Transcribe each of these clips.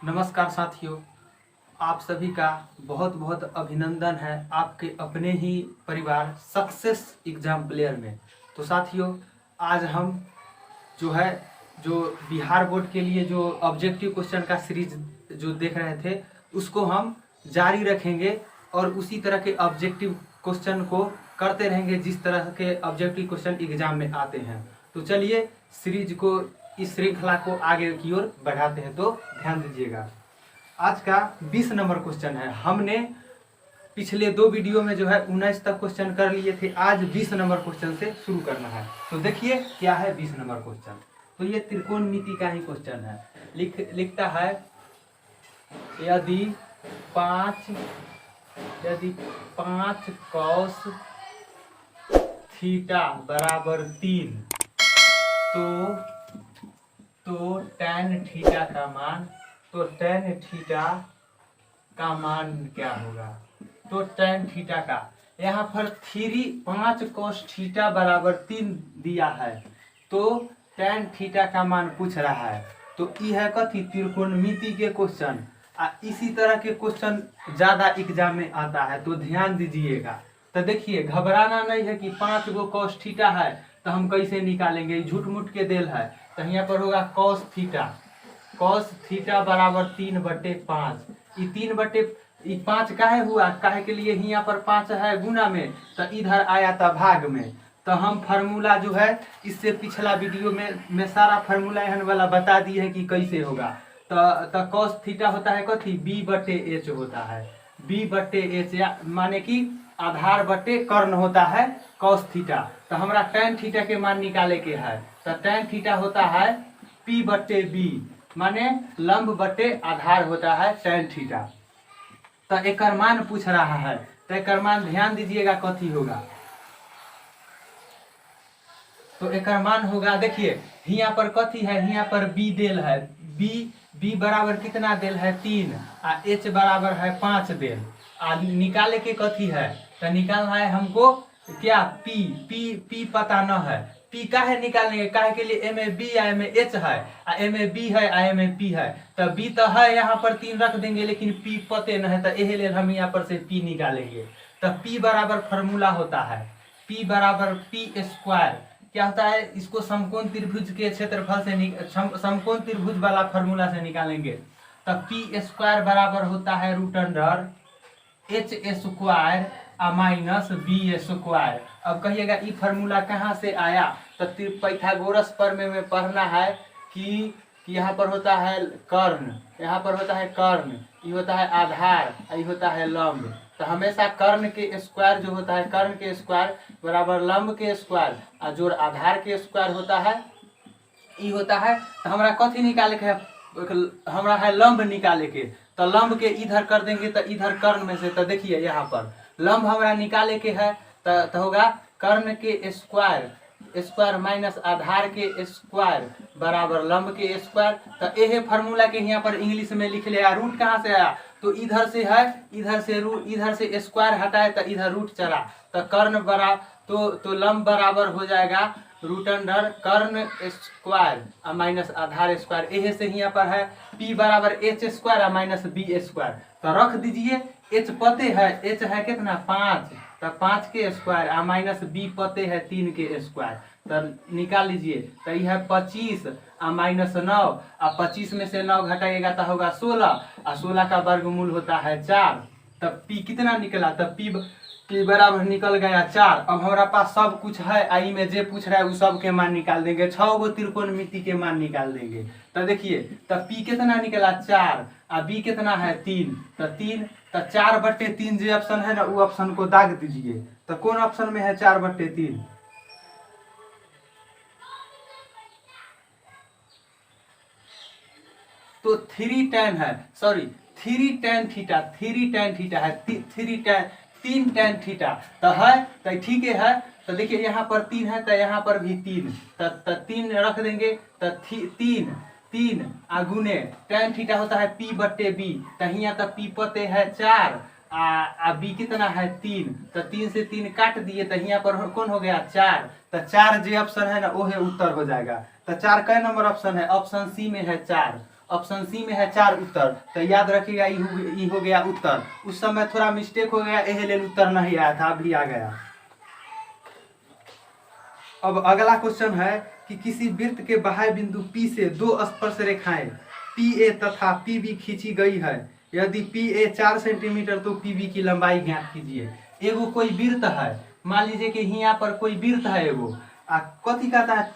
नमस्कार साथियों, आप सभी का बहुत बहुत अभिनंदन है आपके अपने ही परिवार सक्सेस एग्जाम प्लेयर में। तो साथियों, आज हम जो बिहार बोर्ड के लिए जो ऑब्जेक्टिव क्वेश्चन का सीरीज जो देख रहे थे उसको हम जारी रखेंगे और उसी तरह के ऑब्जेक्टिव क्वेश्चन को करते रहेंगे जिस तरह के ऑब्जेक्टिव क्वेश्चन एग्जाम में आते हैं। तो चलिए सीरीज को, इस श्रृंखला को आगे की ओर बढ़ाते हैं। तो ध्यान दीजिएगा, आज का 20 नंबर क्वेश्चन है। हमने पिछले 2 वीडियो में 19 तक क्वेश्चन कर लिए थे। आज 20 नंबर क्वेश्चन से शुरू करना है। तो देखिए क्या है 20 नंबर क्वेश्चन। तो ये त्रिकोणमिति का ही क्वेश्चन है। लिखता है यदि 5 कॉस थीटा बराबर 3 तो tan थीटा का मान क्या होगा। तो tan थीटा का यहाँ पर 5 cos थीटा बराबर 3 दिया है, तो tan थीटा का मान पूछ रहा है। तो यह है कथी, त्रिकोणमिति के क्वेश्चन। इसी तरह के क्वेश्चन ज्यादा एग्जाम में आता है, तो ध्यान दीजिएगा। तो देखिए, घबराना नहीं है कि 5 गो cos थीटा है तो हम कैसे निकालेंगे, झूठ मूठ के देल है। तो यहाँ पर होगा cos थीटा बराबर 3/5। ये 5 काहे हुआ, काहे के लिए यहाँ पर 5 है गुना में, तो इधर आया था भाग में। तो हम फार्मूला जो है इससे पिछला वीडियो में सारा फार्मूला यहाँ वाला बता दिए है कि कैसे होगा। तो cos थीटा होता है कथी, B/H होता है। B/H या माने कि आधार बटे कर्ण होता है cos थीटा। तो हमारा tan थीटा के मान निकाले के है। तो tan थीटा होता है P/B, माने लंब बटे आधार होता है tan थीटा। तो एक मान पूछ रहा है, तो एक मान ध्यान दीजिएगा कथी होगा। तो एक मान होगा, देखिए यहाँ पर कथी है, यहाँ पर B देल है। B बराबर कितना देल है, 3, और H बराबर है 5 देल। निकाले के कथी है, तो निकालना है हमको क्या, P पता न है। P काहे निकालेंगे, काहे के लिए, M B या M H है, M B है M P है। तो B तो है, यहाँ पर 3 रख देंगे, लेकिन P पते न है, तो यही लिए हम यहाँ पर से P निकालेंगे। तो P बराबर फार्मूला होता है P बराबर P²। क्या होता है, इसको समकोण त्रिभुज के क्षेत्रफल से समकोण त्रिभुज वाला फार्मूला से निकालेंगे। तो P² बराबर होता है √H² माइनस B²। अब कहिएगा ये फार्मूला कहाँ से आया, तो पाइथागोरस प्रमेय में पढ़ना है कि यहाँ पर होता है कर्ण, यहाँ पर होता है कर्ण, ये होता है आधार, ये होता है लंब। तो हमेशा कर्ण के स्क्वायर जो होता है, कर्ण के स्क्वायर बराबर लंब के स्क्वायर, और जो आधार के स्क्वायर होता है ये होता है। तो हमारा कथी निकाले के है, हमारा है लंब निकाले के। तो लंब के इधर कर देंगे, तो इधर कर्ण में से, तो देखिए यहाँ पर लंब हमारा निकाले के है, तो होगा कर्ण के स्क्वायर माइनस आधार के स्क्वायर बराबर लंब के स्क्वायर। तो यह फार्मूला के यहाँ पर इंग्लिश में लिख लिया। रूट कहाँ से आया, तो इधर से है, इधर से स्क्वायर हटाए तो इधर रूट चला। तो कर्ण तो लंब बराबर हो जाएगा √अंडर कर्ण स्क्वायर माइनस आधार स्क्वायर। यही से यहाँ पर है P बराबर H² माइनस B²। तो रख दीजिए, H पते है, H है कितना 5, तो 5 के स्क्वायर माइनस B पते है 3 के स्क्वायर। तो निकाल लीजिए, तो यह है 25 माइनस 9, 25 में से 9 घटाइएगा तो होगा 16, और 16 का वर्गमूल होता है 4। तब P कितना निकला, तब P बराबर निकल गया 4। अब हमारा पास सब कुछ है, आई में जे पूछ रहा है उस सब के मान निकाल देंगे। 6 गो त्रिकोणमिति के मान निकाल देंगे। तो देखिए, तब P कितना निकला 4, और B कितना है 3। तो 3, तो 4/3 जो ऑप्शन है ना, वो ऑप्शन को दाग दीजिए। तो कौन ऑप्शन में है 4/3, तो 3 tan है, सॉरी 3 tan थीटा है, 3 tan थीटा तो है, तो ठीक है। तो देखिए यहाँ पर 3 है, तो यहाँ पर भी 3, तो 3 रख देंगे। तो 3 गुने tan थीटा होता है P/B। तो यहाँ तो P पते है 4, B कितना है 3, तो 3 से 3 काट दिए, तो यहाँ पर कौन हो गया 4। तो 4 जो ऑप्शन है ना वो है उत्तर हो जाएगा। तो 4 कै नंबर ऑप्शन है, ऑप्शन सी में है 4। ऑप्शन सी में है 4 उत्तर। तो याद रखिएगा ई हो गया उत्तर। उस समय थोड़ा मिस्टेक हो गया, एह लेल उत्तर नहीं आया था, अभी आ गया। अब अगला क्वेश्चन है कि किसी वृत्त के बाह्य बिंदु P से 2 स्पर्श रेखाएं PA तथा PB खींची गई है। यदि PA 4 सेंटीमीटर तो PB की लंबाई ज्ञात कीजिए। एगो कोई वृत्त है, मान लीजिए कि यहाँ पर कोई वृत्त है एगो, कथी कहता है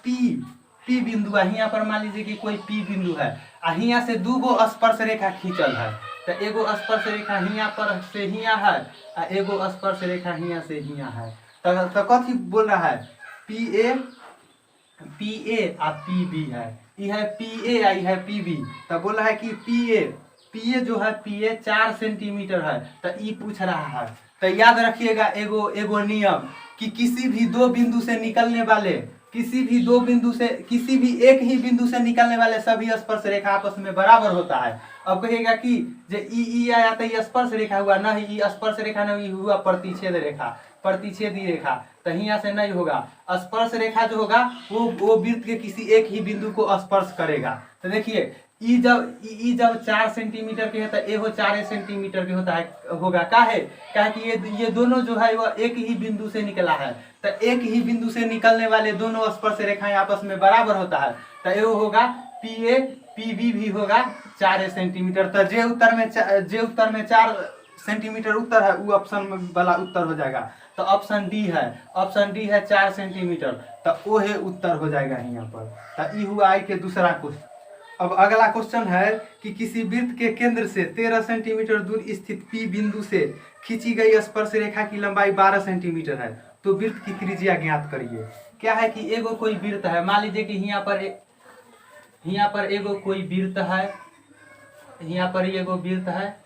P बिंदु है। यहाँ पर मान लीजिए कि कोई P बिंदु है, यहाँ से 2 गो स्पर्श रेखा खींचल है। तो एगो स्पर्श रेखा यहाँ पर से हियाँ है, एगो स्पर्श रेखा हियाँ से हियाँ है। तो कथी बोल रहा है, PA और PB है, यह है PA या यह है PB। तो बोल रहा है कि PA जो है PA 4 सेंटीमीटर है। तो ई पूछ रहा है। तो याद रखिएगा एगो नियम कि किसी भी 2 बिंदु से निकलने वाले, किसी भी एक ही बिंदु से निकलने वाले सभी स्पर्श रेखा आपस में बराबर होता है। अब कहिएगा कि जे ई आया तो ये स्पर्श रेखा हुआ, नहीं ये स्पर्श रेखा नहीं हुआ, प्रतिच्छेद रेखा, प्रतिच्छेदी रेखा। तो यहाँ से नहीं होगा। स्पर्श रेखा जो होगा वो वृत्त के किसी एक ही बिंदु को स्पर्श करेगा। तो देखिए ई जब 4 सेंटीमीटर के है तो ए 4 सेंटीमीटर के होता है होगा। काहे कि ये दोनों जो है वो एक ही बिंदु से निकला है। तो एक ही बिंदु से निकलने वाले दोनों स्पर्श रेखाएं आपस में बराबर होता है। तो ये होगा PA PB भी होगा 4 सेंटीमीटर। तो जे उत्तर में 4 सेंटीमीटर उत्तर है वो ऑप्शन वाला उत्तर हो जाएगा। तो ऑप्शन डी है 4 सेंटीमीटर। तो वो है उत्तर हो जाएगा यहाँ पर। तो ई हुआ आई के दूसरा क्वेश्चन। अब अगला क्वेश्चन है कि किसी वृत्त के केंद्र से 13 सेंटीमीटर दूर स्थित P बिंदु से खींची गई स्पर्श रेखा की लंबाई 12 सेंटीमीटर है। तो वृत्त की त्रिज्या ज्ञात करिए। क्या है कि एगो कोई वृत्त है, मान लीजिए कि यहाँ पर एगो कोई वृत्त है, यहाँ पर एगो वृत्त है,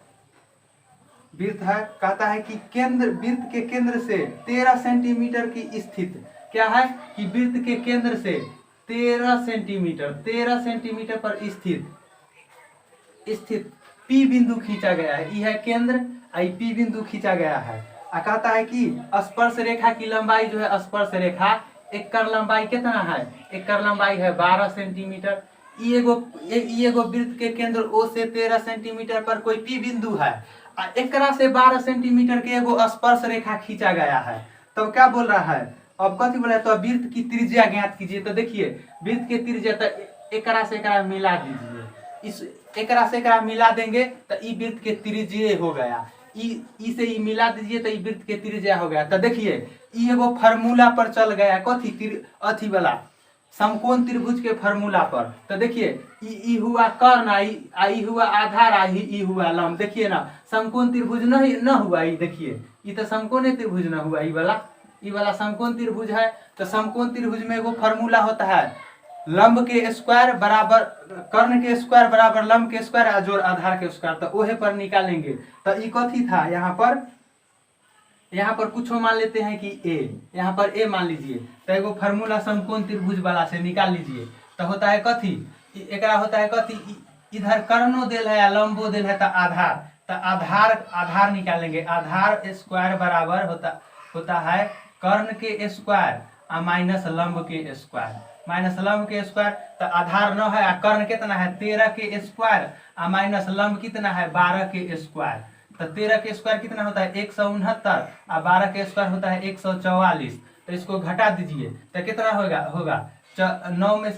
कहता है कि वृत्त के केंद्र से 13 सेंटीमीटर की स्थित, क्या है कि वृत्त के केंद्र से 13 सेंटीमीटर पर स्थित P बिंदु खींचा गया है। यह केंद्र P बिंदु खींचा गया है। कहता है कि स्पर्श रेखा की लंबाई जो है, स्पर्श रेखा एकर लंबाई कितना है, एकर लंबाई है 12 सेंटीमीटर। एगो वृत्त के केंद्र O से 13 सेंटीमीटर पर कोई P बिंदु है, एकरा से 12 सेंटीमीटर के एगो स्पर्श रेखा खींचा गया है। तो क्या बोल रहा है, अब कथी बोला है, तो वृत्त की त्रिज्या ज्ञात कीजिए। तो देखिए वृत्त के त्रिज्या, तो एकरा से एकरा मिला दीजिए, इस एकरा से एकरा मिला देंगे तो ई वृत्त के त्रिज्या हो गया। ई से ई मिला दीजिए तो ई वृत्त के त्रिज्या हो गया। तो देखिए ई एगो फार्मूला पर चल गया, कथी अथी वाला समकोण त्रिभुज के फार्मूला पर। तो देखिए ई हुआ कर्ण, ई हुआ आधार, ई हुआ लंब। देखिए ना समकोण त्रिभुज न हुआ, ई देखिए ई तो समकोण त्रिभुज न हुआ, ई वाला समकोण त्रिभुज है। तो समकोण त्रिभुज में एगो फार्मूला होता है, लंब के स्क्वायर बराबर कर्ण के स्क्वायर बराबर लंब के स्क्वायर जोड़ आधार के स्क्वायर। तो ओहे पर निकालेंगे। तो ई कथी था, यहाँ पर कुछ मान लेते हैं कि A, यहाँ पर A मान लीजिए। तो एगो फार्मूला समकोण त्रिभुज वाला से निकाल लीजिए। तो होता है कथी, एकरा होता है कथी, इधर कर्णो देल है या लंबो देल है तो आधार। तो आधार निकालेंगे। आधार स्क्वायर बराबर होता है कर्ण के स्क्वायर माइनस लंब के स्क्वायर। तो आधार 9 है, कर्ण कितना है 13 के स्क्वायर माइनस लंब कितना है 12 के स्क्वायर। तो 13 के स्क्वायर कितना होता है 169 और 12 के स्क्वायर होता है 144। तो इसको घटा दीजिए तो कितना होगा 9 में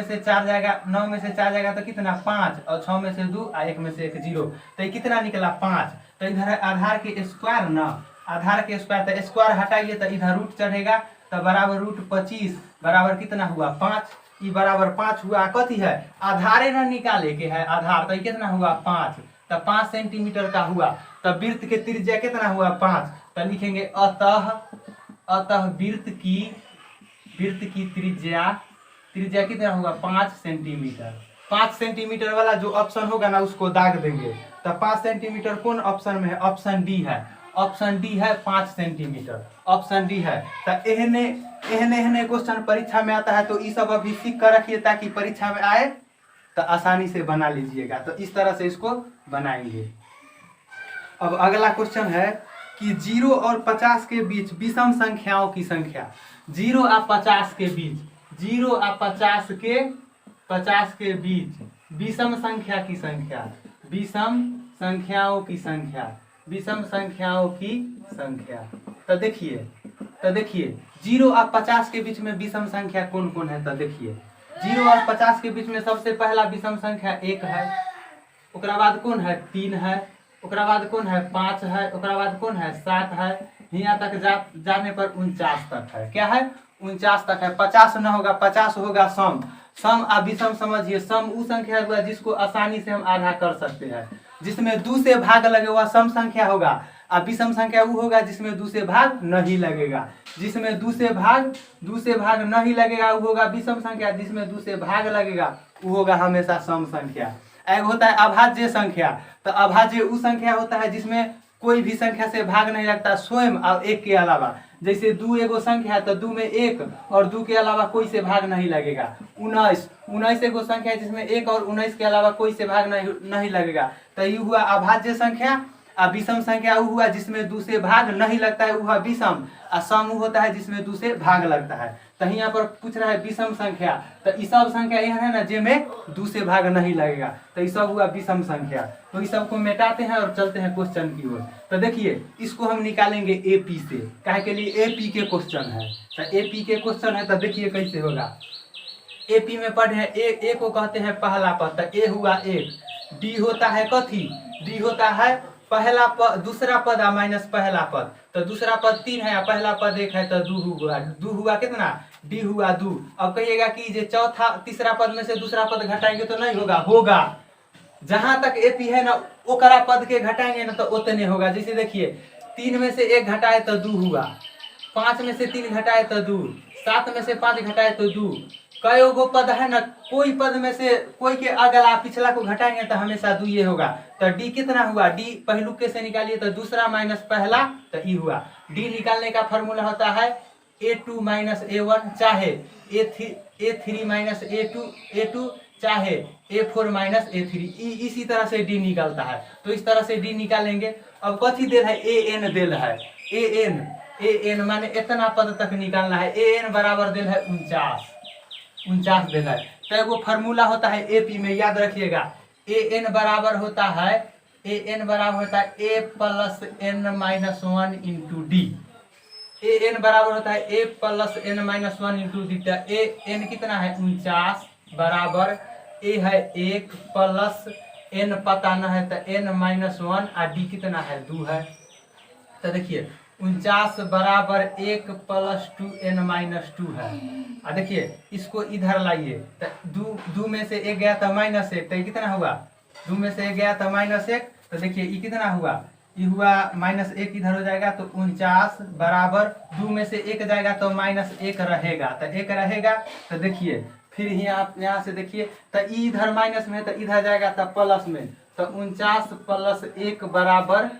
से 4 जाएगा तो कितना 5, और 6 में से 2 और 1 में से 1 0। तो ये कितना निकला 5। तो इधर है आधार के स्क्वायर ना, आधार के स्क्वायर, तो स्क्वायर हटाइए तो इधर रूट चढ़ेगा। तो बराबर रूट 25 बराबर कितना हुआ 5। ई बराबर 5 हुआ। कथी है आधारे न निकाले के है आधार। तो कितना हुआ 5। तो 5 सेंटीमीटर का हुआ। तो वृत्त के त्रिज्या कितना हुआ 5। तो लिखेंगे अतः वृत्त की त्रिज्या कितना होगा 5 सेंटीमीटर। 5 सेंटीमीटर वाला जो ऑप्शन होगा ना उसको दाग देंगे। तो 5 सेंटीमीटर कौन ऑप्शन में है, ऑप्शन डी है। ऑप्शन डी है 5 सेंटीमीटर, ऑप्शन डी है। तो एहने क्वेश्चन परीक्षा में आता है। तो ये सब अभी सीख कर रखिए ताकि परीक्षा में आए तो आसानी से बना लीजिएगा। तो इस तरह से इसको बनाएंगे। अब अगला क्वेश्चन है कि 0 और 50 के बीच विषम संख्याओं की संख्या। 0 और 50 के बीच, 0 और 50 के बीच विषम संख्या की संख्या, विषम संख्याओं की संख्या, विषम संख्याओं की संख्या। तो देखिए 0 और 50 के बीच में विषम संख्या कौन कौन है? तो देखिए 0 और 50 के बीच में सबसे पहला विषम संख्या 1 है, ओकरा बाद कौन है? 3 है, ओकरा बाद कौन है? 5 है, ओकरा बाद कौन है? 7 है, यहाँ तक जाने पर 49 तक है। क्या है? 49 तक है। 50 न होगा, 50 होगा सम। सम और विषम समझिए, सम वो संख्या हुआ जिसको आसानी से हम आधा कर सकते हैं, जिसमें 2 से भाग लगे हुआ सम संख्या होगा। और विषम संख्या वो होगा जिसमें 2 से भाग नहीं लगेगा, जिसमें 2 से भाग नहीं लगेगा वो होगा विषम संख्या, जिसमें 2 से भाग लगेगा वो होगा हमेशा सम संख्या। एक होता है अभाज्य संख्या। तो अभाज्य वो संख्या होता है जिसमें कोई भी संख्या से भाग नहीं लगता स्वयं और एक के अलावा। जैसे 2 एगो संख्या है तो 2 में 1 और 2 के अलावा कोई से भाग नहीं लगेगा। 19 एगो संख्या है जिसमें 1 और 19 के अलावा कोई से भाग नहीं लगेगा। तो ये हुआ अभाज्य संख्या। और विषम संख्या वो हुआ जिसमें 2 से भाग नहीं लगता है, वो हुआ विषम। और सम होता है जिसमें 2 से भाग लगता है। तो यहाँ पर पूछ रहा है विषम संख्या, तो ये सब संख्या यह है ना जिसमें 2 से भाग नहीं लगेगा, तो ये सब हुआ विषम संख्या। तो इस सब को मिटाते हैं और चलते हैं क्वेश्चन की ओर। तो देखिए इसको हम निकालेंगे एपी से, काहे के लिए एपी के क्वेश्चन है। तो एपी के क्वेश्चन है तो देखिए कैसे होगा। एपी में पढ़े हैं ए को कहते हैं पहला पद, तो ए हुआ 1। डी होता है कथी? डी होता है पहला पद, दूसरा पद और माइनस पहला पद। तो दूसरा पद 3 है और पहला पद 1 है, तो 2 हुआ। 2 हुआ कितना? डी हुआ 2। अब कहिएगा कि जे तीसरा पद में से दूसरा पद घटाएंगे तो नहीं होगा? होगा। जहां तक एपी है ना ओकरा पद के घटाएंगे ना तो उतने होगा। जैसे देखिए 3 में से 1 घटाए तो 2 हुआ, 5 में से 3 घटाए तो 2, 7 में से 5 घटाए तो 2। कई गो पद है ना, कोई पद में से कोई के अगला पिछला को घटाएंगे तो हमेशा 2 ये होगा। तो डी कितना हुआ? डी पहलुके से निकालिए तो दूसरा माइनस पहला, तो ई हुआ। डी निकालने का फॉर्मूला होता है A2 माइनस A1 चाहे A3 माइनस A2 चाहे A4 माइनस A3। इसी तरह से डी निकलता है। तो इस तरह से डी निकालेंगे। अब कथी देल है? AN देल है। AN माने इतना पद तक निकालना है। AN बराबर देल है 49 देना है। तो एगो फार्मूला होता है एपी में, याद रखिएगा। AN बराबर होता है A plus N minus 1 into D. AN बराबर होता है A plus N minus 1 into D. AN कितना है? 49 बराबर A है 1 प्लस N पता न है तो N माइनस 1 और डी कितना है? 2 है। तो देखिए 49 बराबर 1 प्लस 2N माइनस 2 है। और देखिए इसको इधर लाइए तो 2 में से 1 गया तो माइनस 1, तो ये कितना हुआ? 2 में से 1 गया तो माइनस 1, तो देखिए ये कितना हुआ? ये हुआ माइनस 1 इधर हो जाएगा। तो 49 बराबर 2 में से 1 जाएगा तो माइनस 1 रहेगा, तो 1 रहेगा। तो देखिए फिर यहाँ से देखिए तो इधर माइनस में है तो इधर जाएगा तो प्लस में। तो 49 प्लस 1 बराबर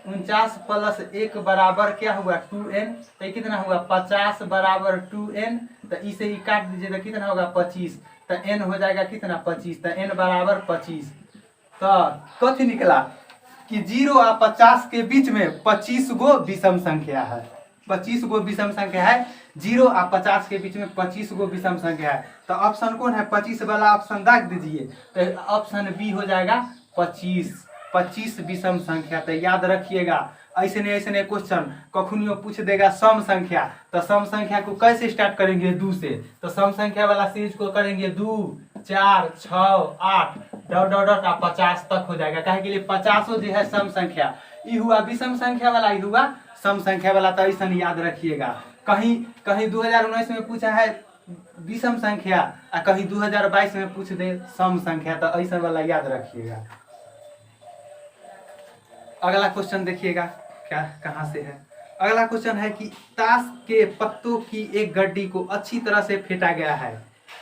49 प्लस 1 बराबर क्या हुआ? 2N। तो ये कितना हुआ? 50 बराबर 2N। तो इसे ही काट दीजिए तो कितना होगा? 25। तो N हो जाएगा कितना? 25। तो N बराबर 25। तो कथी निकला कि 0 और 50 के बीच में 25 गो विषम संख्या है। 25 गो विषम संख्या है। 0 और 50 के बीच में 25 गो विषम संख्या है। तो ऑप्शन कौन है? 25 वाला ऑप्शन दाग दीजिए। तो ऑप्शन बी हो जाएगा 25 विषम संख्या। तो याद रखिएगा ऐसे क्वेश्चन कखनियो पूछ देगा सम संख्या। तो सम संख्या को कैसे स्टार्ट करेंगे? 2 से। तो सम संख्या वाला सीरीज को करेंगे 2, 4, 6, 8 डॉट डॉट डॉट 50 तक हो जाएगा। काहे के लिए 50 जो है सम संख्या। ये हुआ विषम संख्या वाला, ये हुआ सम संख्या वाला। तो ऐसा याद रखिएगा। कहीं 2019 में पूछा है विषम संख्या और कहीं 2022 में पूछ दे सम संख्या। तो ऐसा वाला याद रखिएगा। अगला क्वेश्चन देखिएगा क्या कहाँ से है। अगला क्वेश्चन है कि ताश के पत्तों की एक गड्डी को अच्छी तरह से फेंटा गया है,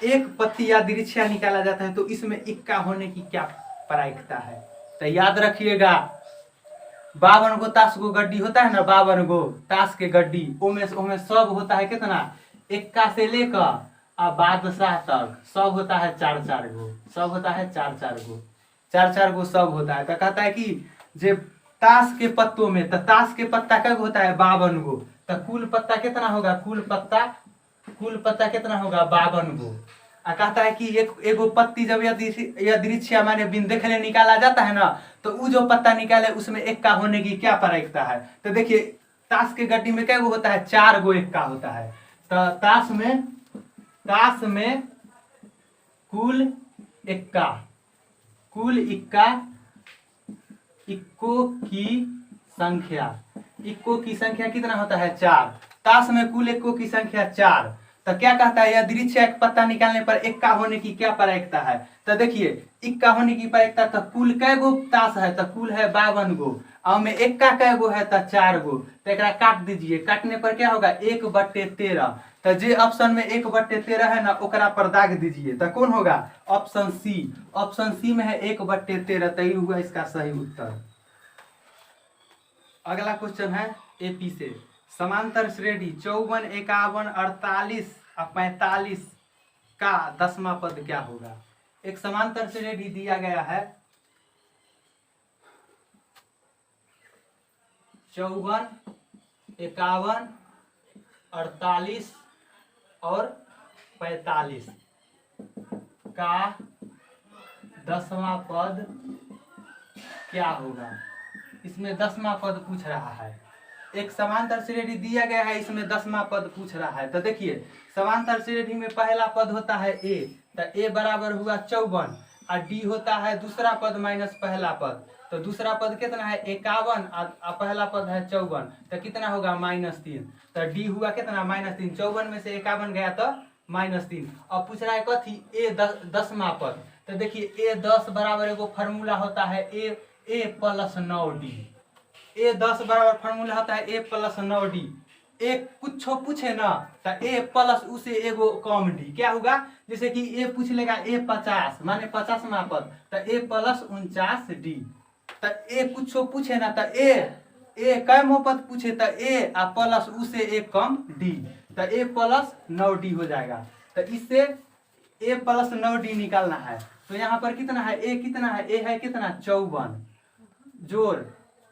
एक पत्ती या दृश्या निकाला जाता है, तो इसमें इक्का होने की क्या प्रायिकता है? तो याद रखिएगा 52 गो ताश गो गड्डी होता है ना, 52 गो ताश के गड्डी, उनमें सब होता है कितना? इक्का से लेकर और बादशाह तक सब होता है 4-4 गो, सब होता है 4-4 गो, 4-4 गो सब होता है। तो कहता है कि जे ताश के पत्तों में, तो ताश के पत्ता कब होता है? 52 गो। तो कुल पत्ता कितना होगा? कुल पत्ता कितना होगा? 52 गो। कहता है कि एक एगो पत्ती जब यादृच्छिक माने बिन देखले निकाला जाता है ना, तो वो जो पत्ता निकाले उसमें इक्का होने की क्या प्रायिकता है। तो देखिए ताश के गड्डी में क्या होता है, 4 गो इक्का होता है। तो ताश में कुल इक्को की संख्या कितना होता है, 4। ताश में कुल इक्को की संख्या 4। तो क्या कहता है, यादृच्छिक पत्ता निकालने पर इक्का होने की क्या प्रायिकता है। तो देखिए इक्का होने की प्रायिकता, तो कुल कै गो ताश है, तो कुल है 52 गो, और में इक्का कै गो है, तो 4 गो। तो एक काट दीजिए, काटने पर क्या होगा 1/13। तो जे ऑप्शन में 1/13 है ना, ओकरा पर दाग दीजिए, तो कौन होगा, ऑप्शन सी में है 1/13। तो ये हुआ इसका सही उत्तर। अगला क्वेश्चन है एपी से, समांतर श्रेणी 54, 51, 48 और 45 का 10वां पद क्या होगा। एक समांतर श्रेणी दिया गया है 54, 51, 48 और 45 का 10वां पद क्या होगा। इसमें 10वां पद पूछ रहा है। एक समांतर श्रेणी दिया गया है, इसमें 10वां पद पूछ रहा है। तो देखिए समांतर श्रेणी में पहला पद होता है ए, तो ए बराबर हुआ 54, और डी होता है दूसरा पद माइनस पहला पद। तो दूसरा पद कितना है 51, और पहला पद है 54, तो कितना होगा -3। तो डी हुआ कितना -3, 54 में से 51 गया तो -3। अब पूछ रहा है कथी, ए 10वां पद। तो देखिए ए 10 बराबर एगो फार्मूला होता है ए प्लस 9d। ए 10 बराबर फार्मूला होता है ए प्लस 9d। एक कुछ पूछे ना, तो ए प्लस उसे एगो कम डी क्या होगा। जैसे कि ए पूछ लेगा ए 50 माने 50वां पद, तो ए प्लस 49d। तो ए कुछ पूछे ना, तो ए कैमो पद पूछे, तो ए आ प्लस उसे एक कम डी, तो ए प्लस 9d हो जाएगा। तो इससे ए प्लस 9d निकालना है। तो यहाँ पर कितना है, ए कितना है, ए है कितना 54 जोड़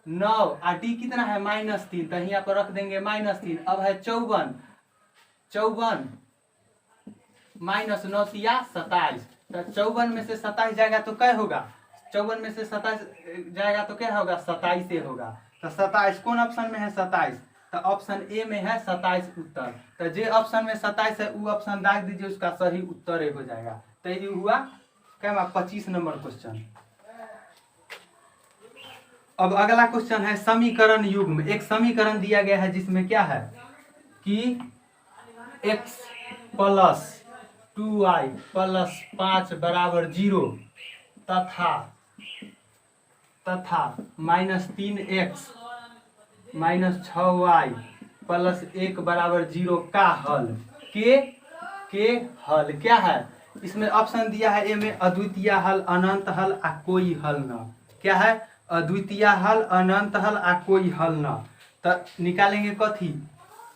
9, और डी कितना है -3, तो यहाँ पर रख देंगे -3। अब है 54 माइनस 9 या 27। तो 54 में से 27 जाएगा तो क्या होगा, 54 में से 27 जाएगा तो क्या होगा, 27 से होगा। तो 27 कौन ऑप्शन में है, 27। तो ऑप्शन ए में है 27 उत्तर। तो जो ऑप्शन में 27 है वो ऑप्शन दाग दीजिए, उसका सही उत्तर हो जाएगा। तो ये हुआ क्या 25 नंबर क्वेश्चन। अब अगला क्वेश्चन है समीकरण युग्म। एक समीकरण दिया गया है जिसमें क्या है कि x प्लस 2y प्लस 5 बराबर 0 तथा -3x माइनस 6y प्लस 1 बराबर 0 का हल के हल क्या है। इसमें ऑप्शन दिया है ए में अद्वितीय हल, अनंत हल आ कोई हल न। क्या है, अद्वितीय हल, अनंत हल आ कोई हल न। तो निकालेंगे कथी,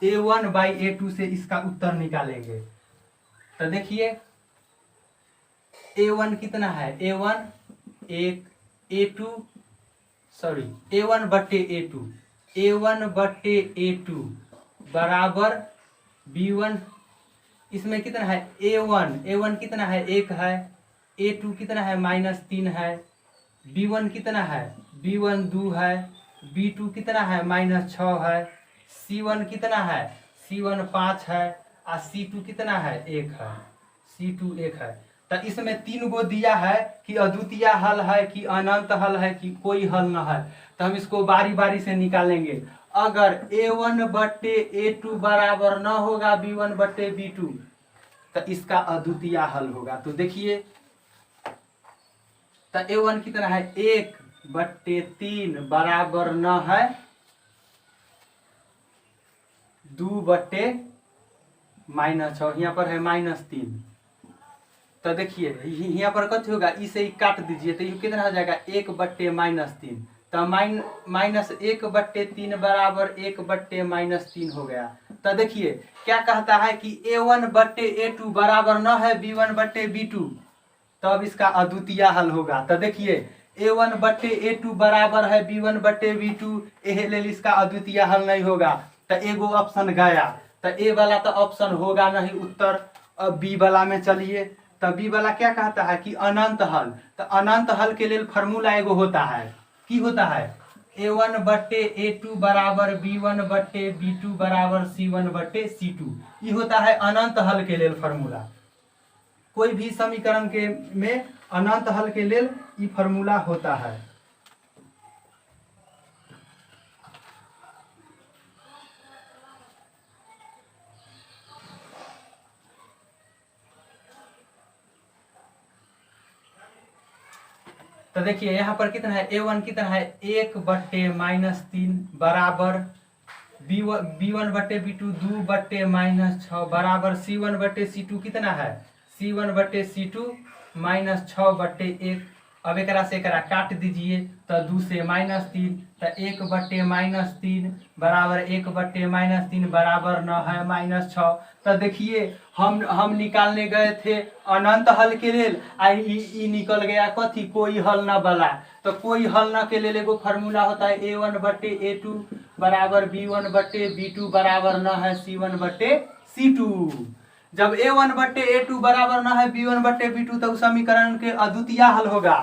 a1/a2 से इसका उत्तर निकालेंगे। तो देखिए a1 कितना है, a1 a1/a2 बराबर b1। इसमें कितना है a1 कितना है 1 है, a2 कितना है -3 है, b1 कितना है b1 2 है, b2 कितना है -6 है, c1 कितना है c1 5 है, और c2 कितना है 1 है, c2 1 है। तो इसमें 3 गो दिया है कि अद्वितीय हल है कि अनंत हल है कि कोई हल न है। तो हम इसको बारी बारी से निकालेंगे। अगर a1/a2 बराबर न होगा b1/b2 तो इसका अद्वितीय हल होगा। तो देखिए तो a1 कितना है 1/3 बराबर न है 2/-6, यहाँ पर है -3। तो देखिए यहाँ पर कथी होगा, इसे ही काट दीजिए तो ये कितना हो जाएगा 1/-3। तो -1/3 बराबर 1/-3 हो गया। तो देखिए क्या कहता है कि a1/a2 बराबर न है b1/b2, तो अब इसका अद्वितीय हल होगा। तो देखिए a1/a2 बराबर है b1/b2, एहे लेल इसका अद्वितीय हल नहीं होगा। तो एगो ऑप्शन गया, तो ए वाला तो ऑप्शन होगा नहीं उत्तर। अब बी वाला में चलिए, तो बी वाला क्या कहता है कि अनंत हल। तो अनंत हल के लिए फार्मूला एगो होता है, की होता है a1 बट्टे a2 बराबर b1 बट्टे b2 बराबर c1 बट्टे c2। ये होता है अनंत हल के लिए फार्मूला। कोई भी समीकरण के में अनंत हल के लिए ये फार्मूला होता है। तो देखिए यहाँ पर कितना है, a1 कितना है 1/-3 बराबर b1 बट्टे b2 2/-6 बराबर c1/c2 कितना है c1/c2 -6/1। अब एक से एकरा काट दीजिए तो 2 से -3 तो 1/-3 बराबर 1/-3 बराबर 9 है -6। तो देखिए हम निकालने गए थे अनंत हल के लिए, ई निकल गया कथी कोई हल न बला। तो कोई हल न के लिए एगो फार्मूला होता है a1/a2 बराबर b1/b2 बराबर 9 है c1/c2। जब a1/a2 बराबर 9 है b1/b2 तो उस समीकरण के अद्वितीय हल होगा।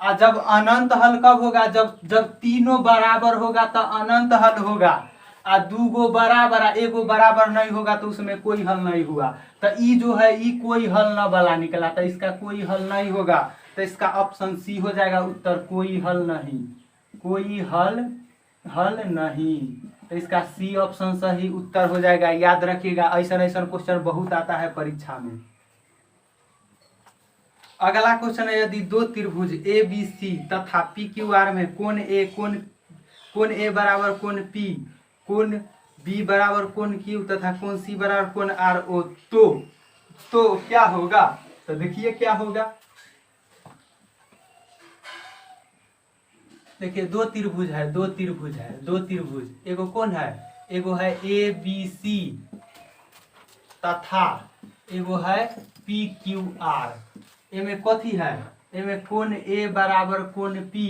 और जब अनंत हल कब होगा, जब तीनों बराबर होगा तो अनंत हल होगा। और दूगो बराबर एगो बराबर नहीं होगा तो उसमें कोई हल नहीं हुआ। तो ई जो है ई कोई हल न वाला निकला, तो इसका कोई हल नहीं होगा। तो इसका ऑप्शन सी हो जाएगा उत्तर, कोई हल नहीं, कोई हल नहीं। तो इसका सी ऑप्शन सही उत्तर हो जाएगा। याद रखिएगा ऐसा ऐसा क्वेश्चन बहुत आता है परीक्षा में। अगला क्वेश्चन है, यदि दो त्रिभुज ए बी सी तथा पी क्यू आर में कोण ए बराबर कोण पी, कोण बी बराबर कोण क्यू तथा कोण सी बराबर कोण आर ओ, तो क्या होगा। तो देखिए क्या होगा। देखिए दो त्रिभुज है, एगो कौन है, एगो है ए बी सी तथा एगो है पी क्यू आर। एमे कथी है, एमे कोण ए बराबर कोण पी,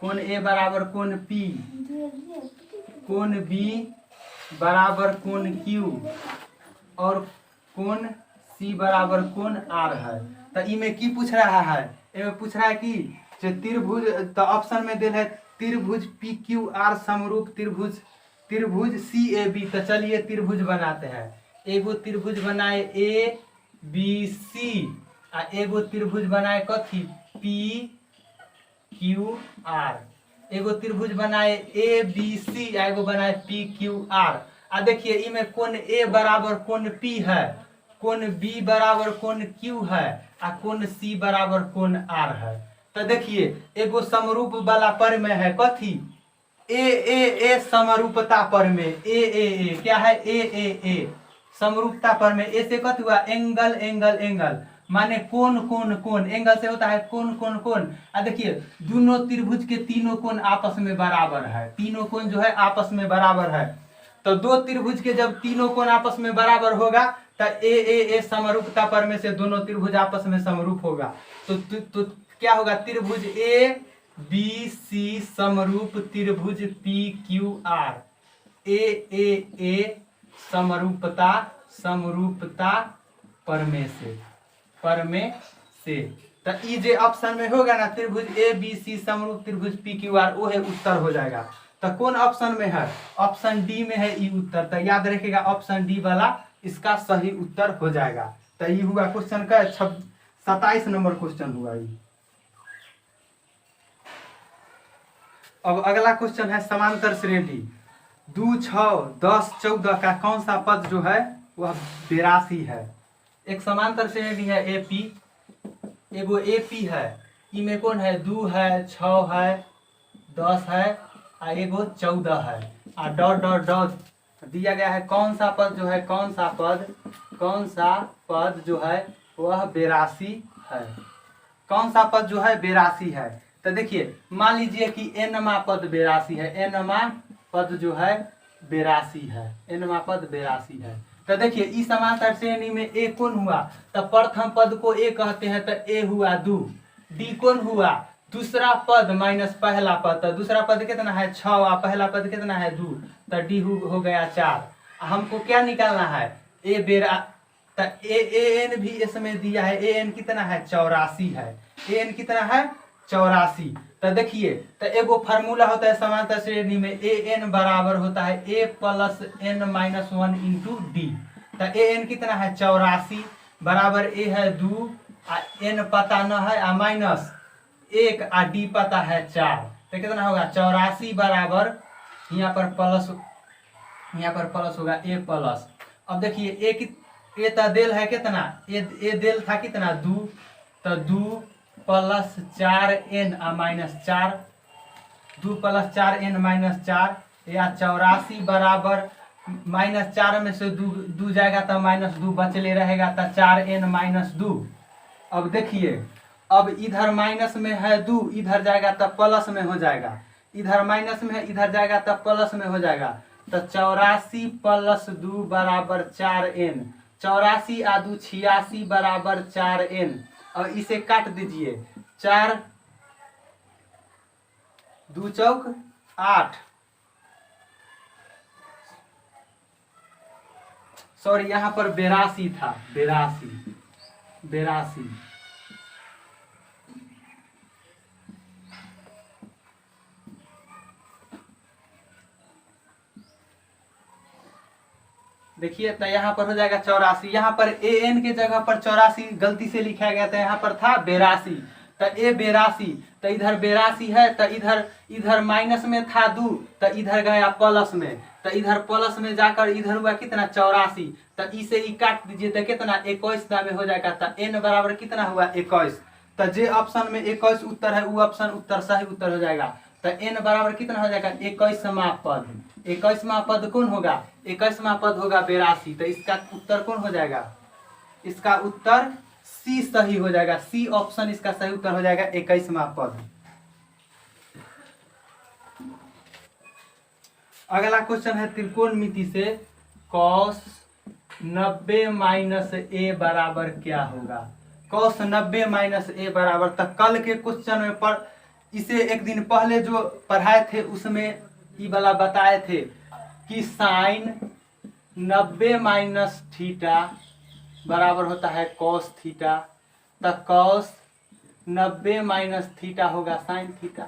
कोण ए बराबर कोण पी, कोण बी बराबर कोण क्यू और कोण सी बराबर कोण आर है। तो इमें की पूछ रहा है, इमें पूछ रहा है कि जो त्रिभुज, तो ऑप्शन में दिल है त्रिभुज पी क्यू आर समरूप त्रिभुज सी ए बी। तो चलिए त्रिभुज बनाते हैं। एगो त्रिभुज बनाए ए बी सी आ एगो त्रिभुज बनाए कथी पी क्यू आर। एगो त्रिभुज बनाए ए बी सी आ एगो बनाए पी क्यू आर। आ देखिए इमें कोण ए बराबर कोण पी है, कोण बी बराबर कोण क्यू है आ कोण सी बराबर कोण आर है। तो देखिए एगो समरूप वाला पर में है कथी ए समरूपता पर में ए क्या है ए समरूपता पर में। ए से कथी हुआ एंगल माने कोण एंगल से होता है कोण। आ देखिए दोनों त्रिभुज के तीनों कोण आपस में बराबर है, तीनों कोण जो है आपस में बराबर है। तो दो त्रिभुज के जब तीनों कोण आपस में बराबर होगा तो ए समरूपता पर में से दोनों त्रिभुज आपस में समरूप होगा। तो क्या होगा, त्रिभुज ए बी सी समरूप त्रिभुज पी क्यू आर। ए समरूपता पर में से। तो ई जे ऑप्शन में होगा ना त्रिभुज ए बी सी समरूप त्रिभुज पी क्यू आर, वो है उत्तर हो जाएगा। तो कौन ऑप्शन में है, ऑप्शन डी में है ई उत्तर। तो याद रखिएगा ऑप्शन डी वाला इसका सही उत्तर हो जाएगा। तो ये हुआ क्वेश्चन का 27 नंबर क्वेश्चन हुआ ये। अब अगला क्वेश्चन है समांतर श्रेणी 2, 6, 10, 14 का कौन सा पद जो है वह 82 है। एक समांतर श्रेणी है एपी, एगो एपी है, इमें कौन है 2 है 6 है 10 है आ एगो 14 है आ डॉट दिया गया है। कौन सा पद जो है, कौन सा पद जो है वह 82 है। कौन सा पद जो है 82 है। तो देखिए मान लीजिए कि एनमा पद 82 है, एनमा पद जो है 82 है, एनमा पद 82 है। तो देखिए इस समांतर श्रेणी में ए कौन हुआ, तो प्रथम पद को ए कहते हैं, तो ए हुआ 2। डी कौन हुआ, दूसरा पद माइनस पहला पद। तो दूसरा पद कितना है 6 और पहला पद कितना है 2, तो डी हो गया 4। हमको क्या निकालना है, तो एन भी इसमें दिया है, एन कितना है 84 है, एन कितना है 84। तो देखिए तो एगो फार्मूला होता है समांतर श्रेणी में, ए एन बराबर होता है A plus N minus 1 into D. तो ए एन कितना है 84 बराबर ए है 2 आ एन पता न है आ माइनस 1 आ डी पता है 4। तो कितना होगा 84 बराबर यहाँ पर प्लस होगा ए प्लस। अब देखिए ए तो देल है कितना, ए देल था कितना 2, तो 2 प्लस 4 एन आ माइनस 4, 2 प्लस 4 एन माइनस 4 या 84 बराबर माइनस 4 में से 2 जाएगा तो माइनस 2 बचले रहेगा तो 4 एन माइनस 2। अब देखिए अब इधर माइनस में है 2, इधर जाएगा तो प्लस में हो जाएगा, इधर माइनस में है इधर जाएगा तो प्लस में हो जाएगा। तो 84 प्लस 2 बराबर 4 एन, 84 आ 2 86 बराबर 4 एन। अब इसे काट दीजिए, 4 2 चौक 8, सॉरी यहाँ पर 82 था, 82। देखिए तो यहाँ पर हो जाएगा 84, यहाँ पर ए एन के जगह पर 84 गलती से लिखा गया था, यहाँ पर था 82। तो ए 82, तो इधर 82 है, तो इधर माइनस में था 2, तो इधर गया प्लस में, तो इधर प्लस में जाकर इधर हुआ कितना 84। तो इसे ही काट दीजिए तो कितना 21 में हो जाएगा। तो एन बराबर कितना हुआ 21। तो जे ऑप्शन में 21 उत्तर है वो ऑप्शन उत्तर सही उत्तर हो जाएगा। तो एन बराबर कितना हो जाएगा 21वां पद। 21वां पद कौन होगा, 21वां पद होगा 82। तो इसका उत्तर कौन हो जाएगा, इसका उत्तर सी सही हो जाएगा, सी ऑप्शन इसका सही उत्तर हो जाएगा 21वां पद। अगला क्वेश्चन है त्रिकोणमिति से cos 90 माइनस ए बराबर क्या होगा। cos 90 माइनस ए बराबर, तो कल के क्वेश्चन में पर इसे एक दिन पहले जो पढ़ाए थे उसमें ये वाला बताए थे कि साइन 90 माइनस थीटा बराबर होता है cos थीटा। तो cos 90 माइनस थीटा होगा साइन थीटा।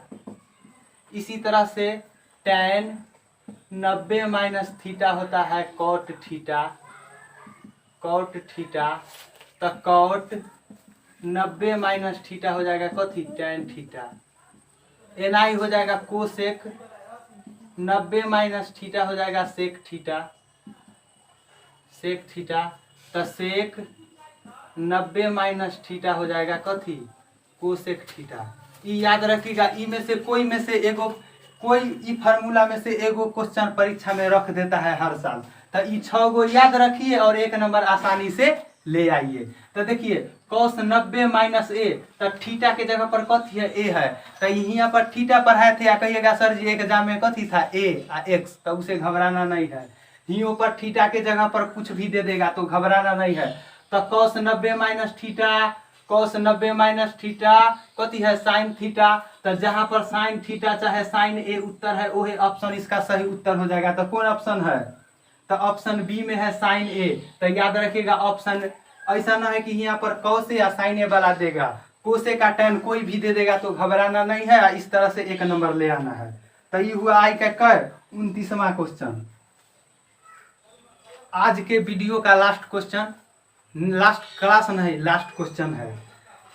इसी तरह से tan 90 माइनस थीटा होता है cot थीटा, cot थीटा। तो cot 90 माइनस थीटा हो जाएगा कथी tan थीटा। एन हो जाएगा कोसेक 90 माइनस थीटा हो जाएगा सेक थीटा, सेक थीटा। तो सेक 90 माइनस थीटा हो जाएगा कथी कोसेक थीटा। ई याद रखिएगा, ई में से कोई ई फार्मूला में से एगो क्वेश्चन परीक्षा में रख देता है हर साल। तो ई 6 गो याद रखिए और 1 नंबर आसानी से ले आइए। तो देखिए cos 90 माइनस ए, तो थीटा के जगह पर कथी है ए है। तो यहाँ पर थीटा पढ़ाए थे, या कहिएगा सर जी एग्जाम में कथी था ए आ एक्स, तो उसे घबराना नहीं है। यहाँ पर थीटा के जगह पर कुछ भी दे देगा तो घबराना नहीं है। तो cos 90 minus theta, cos 90 minus theta कथी है साइन थीटा। तो जहाँ पर साइन थीटा चाहे साइन ए उत्तर है वही ऑप्शन इसका सही उत्तर हो जाएगा। तो कौन ऑप्शन है, तो ऑप्शन बी में है साइन ए। तो याद रखिएगा ऑप्शन ऐसा ना है कि यहाँ पर cos या साइन ए वाला देगा, कोसे का tan कोई भी दे देगा तो घबराना नहीं है, इस तरह से 1 नंबर ले आना है। तो ये हुआ आई का 29वां क्वेश्चन। आज के वीडियो का लास्ट क्वेश्चन, लास्ट क्लास नहीं लास्ट क्वेश्चन है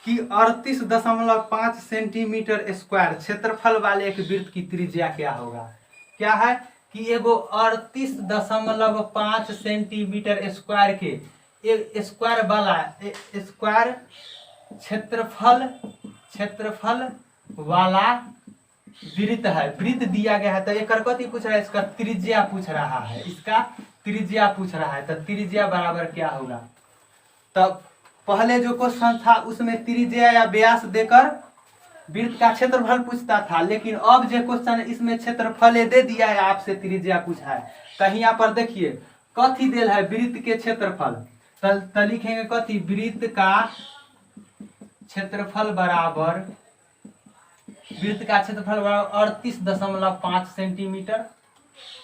कि 38.5 सेंटीमीटर स्क्वायर क्षेत्रफल वाले एक वृत्त की त्रिज्या क्या होगा। क्या है कि एगो 38.5 सेंटीमीटर स्क्वायर के एक स्क्वायर वाला स्क्वायर क्षेत्रफल वाला वृत्त है, वृत्त दिया गया है। तो एक कथी पूछ रहा है, इसका त्रिज्या पूछ रहा है, इसका त्रिज्या पूछ रहा है। तो त्रिज्या बराबर क्या होगा। तो पहले जो क्वेश्चन था उसमें त्रिज्या या व्यास देकर वृत्त का क्षेत्रफल पूछता था, लेकिन अब जो क्वेश्चन इसमें क्षेत्रफल दे दिया है, आपसे त्रिज्या पूछा है। तो यहाँ पर देखिए कथी देल है वृत्त के क्षेत्रफल, तो लिखेंगे कथी वृत्त का क्षेत्रफल बराबर, वृत्त का क्षेत्रफल बराबर 38.5 सेंटीमीटर।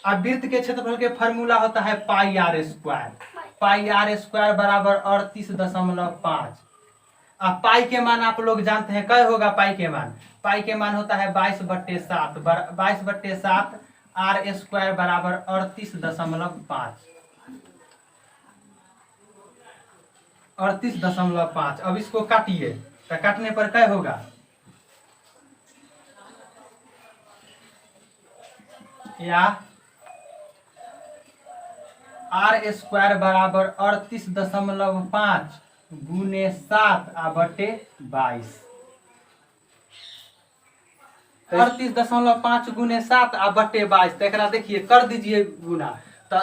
और वृत्त के क्षेत्रफल के फार्मूला होता है pi R square. Pi R square बराबर 38.5। अब पाई के मान आप लोग जानते हैं, क्या होगा पाई के मान? पाई के मान होता है 22/7। 22/7 आर स्क्वायर बराबर 38.5। 38.5। अब इसको काटिए, तो काटने पर क्या होगा? या आर स्क्वायर बराबर 38.5 गुने 7/22। 38.5 गुने 7/22। तो देखिए कर दीजिए गुना, तो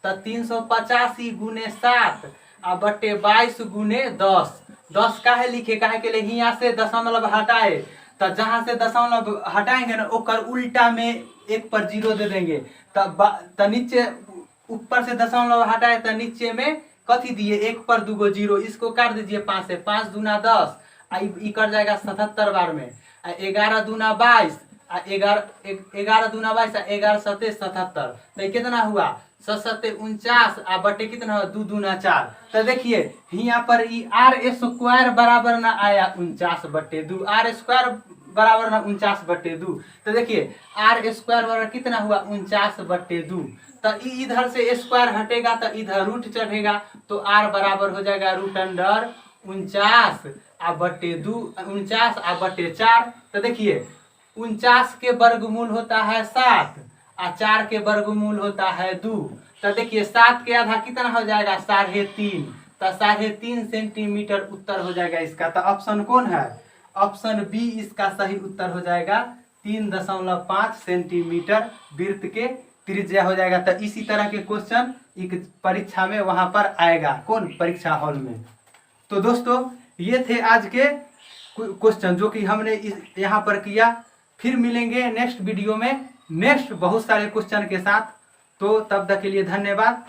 385 गुने 7/22 गुने 10। 10 काहे लिखे? काहे के लिए? यहाँ से दशमलव हटाए, तो जहां से दशमलव हटाएंगे ना ओकर उल्टा में 1 पर 0 दे देंगे। तो नीचे ऊपर से दशमलव हटाए तो नीचे में कथी दिए? 1 पर 2 0। इसको काट दीजिए 5 से। 5 दूना 10, ई कर जाएगा 77 बार में। 11 दूना 22, 11 दूना 22, 11 सते 77। तो कितना हुआ? 7 49 बटे कितना हुआ? 2 दूना 4। तो देखिए यहाँ पर आर स्क्वायर बराबर ना आया 49/2। आर स्क्वायर बराबर ना 49/2। तो देखिए आर स्क्वायर बराबर कितना हुआ? 49/2। तो इधर से स्क्वायर हटेगा तो इधर रूट चढ़ेगा, तो आर बराबर हो जाएगा √अंडर 49/2, 49/4। तो देखिए 49 के वर्गमूल होता है 7 और 4 के वर्गमूल होता है 2। तो देखिए 7 के आधा कितना हो जाएगा? 3.5। तो 3.5 सेंटीमीटर उत्तर हो जाएगा इसका। तो ऑप्शन कौन है? ऑप्शन बी इसका सही उत्तर हो जाएगा। 3.5 सेंटीमीटर वृत्त के त्रिज्या हो जाएगा। तो इसी तरह के क्वेश्चन एक परीक्षा में वहां पर आएगा। कौन? परीक्षा हॉल में। तो दोस्तों ये थे आज के क्वेश्चन जो कि हमने यहाँ पर किया। फिर मिलेंगे नेक्स्ट वीडियो में नेक्स्ट बहुत सारे क्वेश्चन के साथ। तो तब तक के लिए धन्यवाद।